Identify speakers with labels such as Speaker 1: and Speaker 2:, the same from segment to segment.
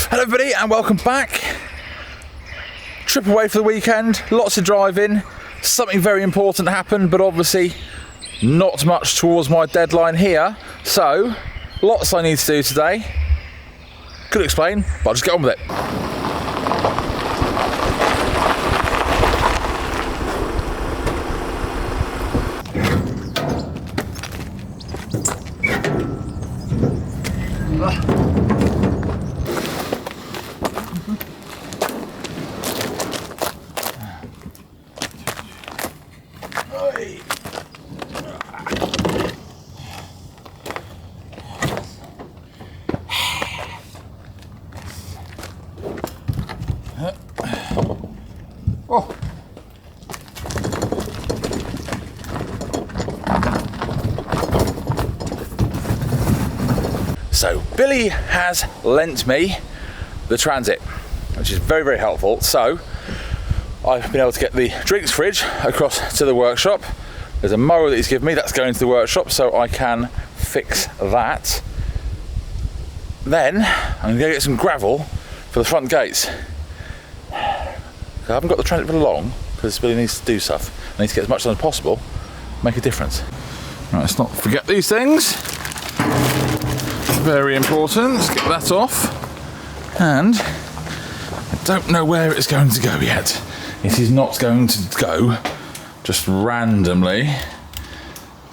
Speaker 1: Hello everybody and welcome back. Trip away for the weekend, lots of driving, something very important happened, but obviously not much towards my deadline here, so lots I need to do today. Couldn't explain, but I'll just get on with it. Oh. So Billy has lent me the Transit, which is very, very helpful. So I've been able to get the drinks fridge across to the workshop. There's a mower that he's given me that's going to the workshop, so I can fix that. Then I'm going to get some gravel for the front gates. I haven't got the Transit for long because Billy needs to do stuff. I need to get as much done as possible, make a difference. Right, let's not forget these things. Very important. Let's get that off. And I don't know where it's going to go yet. It is not going to go just randomly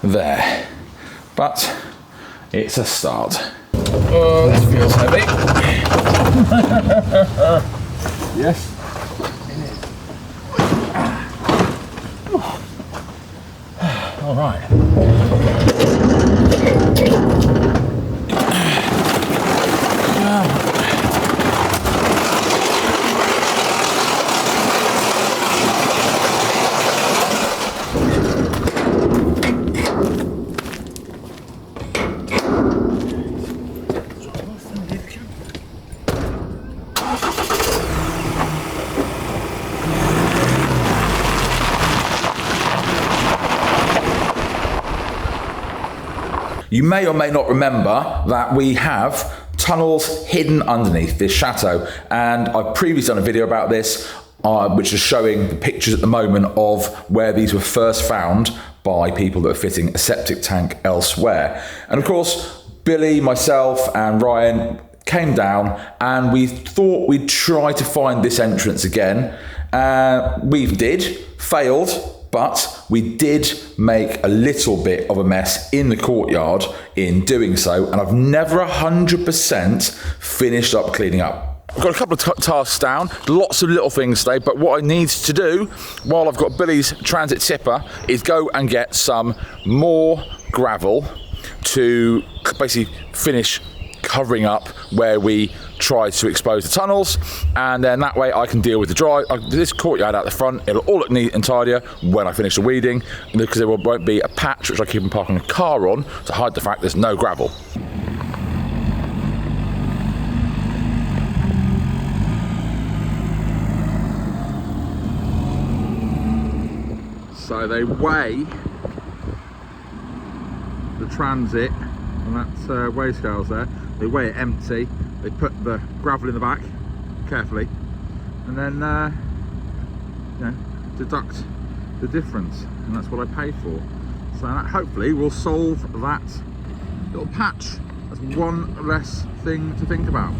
Speaker 1: there, but it's a start. Oh, this feels heavy. Yes. All right. You may or may not remember that we have tunnels hidden underneath this chateau, and I've previously done a video about this, which is showing the pictures at the moment of where these were first found by people that were fitting a septic tank elsewhere. And of course, Billy, myself and Ryan came down and we thought we'd try to find this entrance again. We did, failed, but we did make a little bit of a mess in the courtyard in doing so, and I've never 100% finished up cleaning up. I've got a couple of tasks down, lots of little things today, but what I need to do while I've got Billy's Transit tipper is go and get some more gravel to basically finish covering up where we tried to expose the tunnels, and then that way I can deal with this courtyard out the front. It'll all look neat and tidier when I finish the weeding, because there won't be a patch which I keep on parking a car on to hide the fact there's no gravel. So they weigh the Transit on that weigh scales there. They weigh it empty, they put the gravel in the back carefully, and then deduct the difference, and that's what I pay for. So that hopefully will solve that little patch. That's one less thing to think about.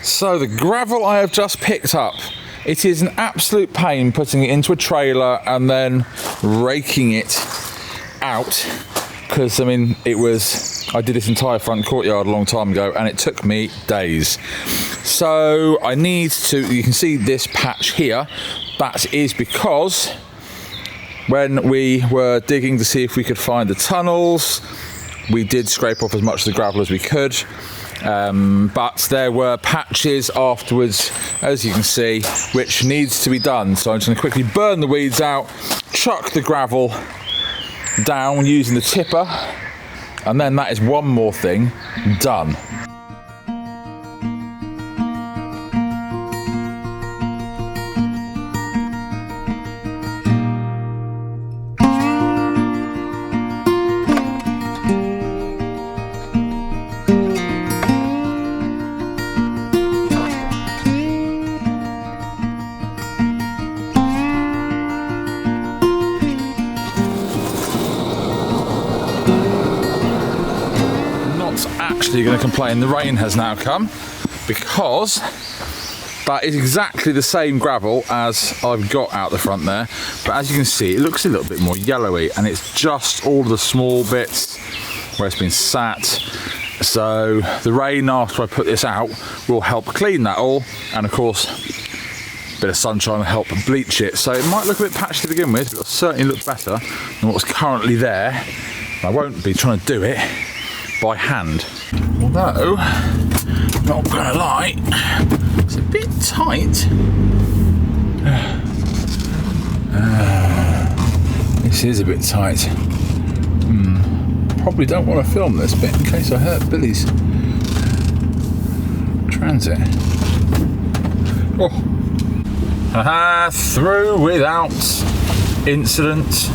Speaker 1: So the gravel I have just picked up, it is an absolute pain putting it into a trailer and then raking it out, because I mean I did this entire front courtyard a long time ago and it took me days. So I need to, you can see this patch here, that is because when we were digging to see if we could find the tunnels, we did scrape off as much of the gravel as we could. But there were patches afterwards, as you can see, which needs to be done. So I'm just going to quickly burn the weeds out, chuck the gravel down using the tipper, and then that is one more thing done. actually going to complain the rain has now come, because that is exactly the same gravel as I've got out the front there, but as you can see it looks a little bit more yellowy, and it's just all the small bits where it's been sat. So the rain after I put this out will help clean that all, and of course a bit of sunshine will help bleach it. So it might look a bit patchy to begin with, but it'll certainly look better than what's currently there. I won't be trying to do it by hand. Although, not gonna lie, it's a bit tight. This is a bit tight. Probably don't want to film this bit in case I hurt Billy's transit. Oh. Through without incident.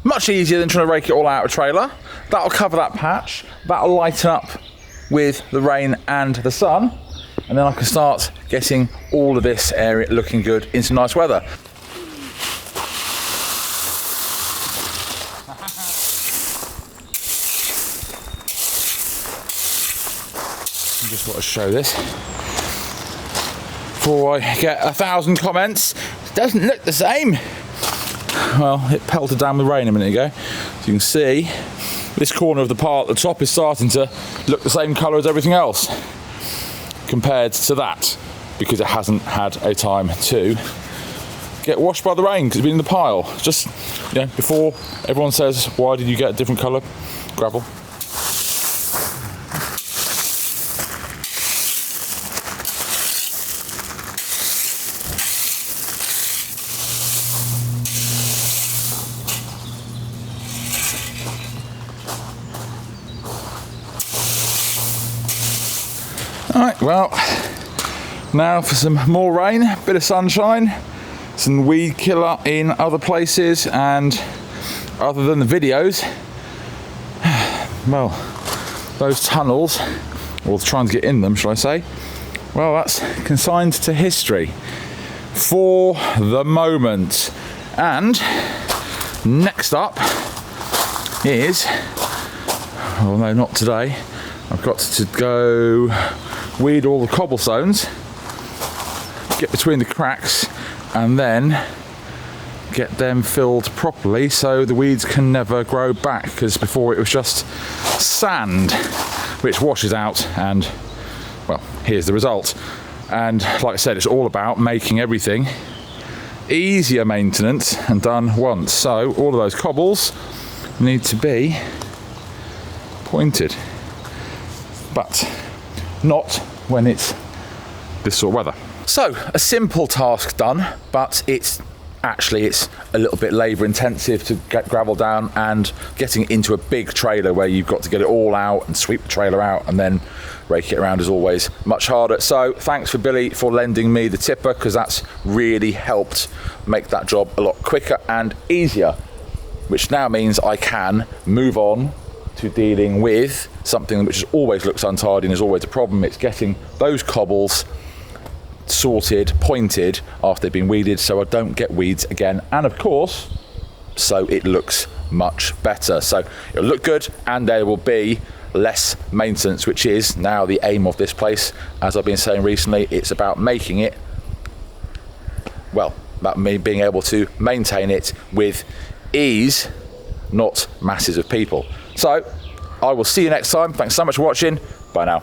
Speaker 1: Much easier than trying to rake it all out of a trailer. That'll cover that patch, that'll lighten up with the rain and the sun, and then I can start getting all of this area looking good in some nice weather. I just want to show this before I get 1,000 comments. It doesn't look the same. Well, it pelted down with rain a minute ago. So you can see this corner of the part at the top is starting to look the same colour as everything else compared to that, because it hasn't had a time to get washed by the rain because it's been in the pile. Just, you know, before everyone says, why did you get a different colour gravel? Alright, well, now for some more rain, a bit of sunshine, some weed killer in other places, and other than the videos, well, those tunnels, or trying to get in them, shall I say, well, that's consigned to history for the moment. And next up is, oh no, not today, I've got to go weed all the cobblestones, get between the cracks, and then get them filled properly so the weeds can never grow back, because before it was just sand which washes out, and well, here's the result. And like I said, it's all about making everything easier maintenance and done once. So all of those cobbles need to be pointed, but not when it's this sort of weather. So a simple task done, but it's a little bit labour intensive to get gravel down, and getting it into a big trailer where you've got to get it all out and sweep the trailer out and then rake it around is always much harder. So thanks for Billy for lending me the tipper, because that's really helped make that job a lot quicker and easier, which now means I can move on to dealing with something which always looks untidy and is always a problem. It's getting those cobbles sorted, pointed after they've been weeded, so I don't get weeds again, and of course so it looks much better. So it'll look good and there will be less maintenance, which is now the aim of this place. As I've been saying recently, it's about making it, well, about me being able to maintain it with ease, not masses of people. So I will see you next time. Thanks so much for watching. Bye now.